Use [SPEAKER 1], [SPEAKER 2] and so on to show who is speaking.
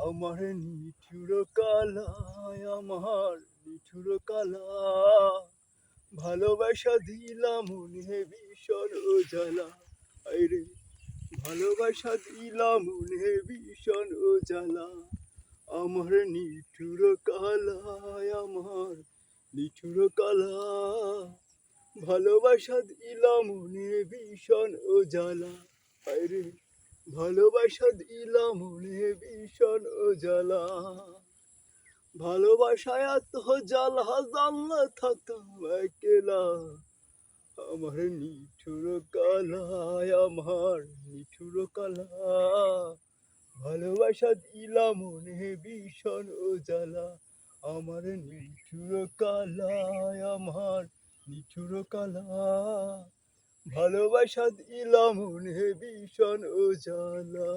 [SPEAKER 1] আমার নিঠুর কালায় আমার নিঠুর কালা ভালোবাসা দিলাম মনে ভীষণ জ্বালা আইরে ভালোবাসা দিলাম মনে ভীষণ জ্বালা আমার নিঠুর কালায় আমার নিঠুর কালা ভালোবাসা দিলাম মনে ভীষণ জ্বালা আইরে ভালোবাসা দিলাম মনে ভীষণ জ্বালা ভালোবাসায় এত জ্বালা জানলে থাকতাম একলা আমার নিঠুর কালায় আমার নিঠুর কালা ভালোবাসা দিলাম মনে ভীষণ জ্বালা আমার নিঠুর কালায় আমার নিঠুর কালা ভালোবাসা দিলাম মনে ভীষণ জ্বালা।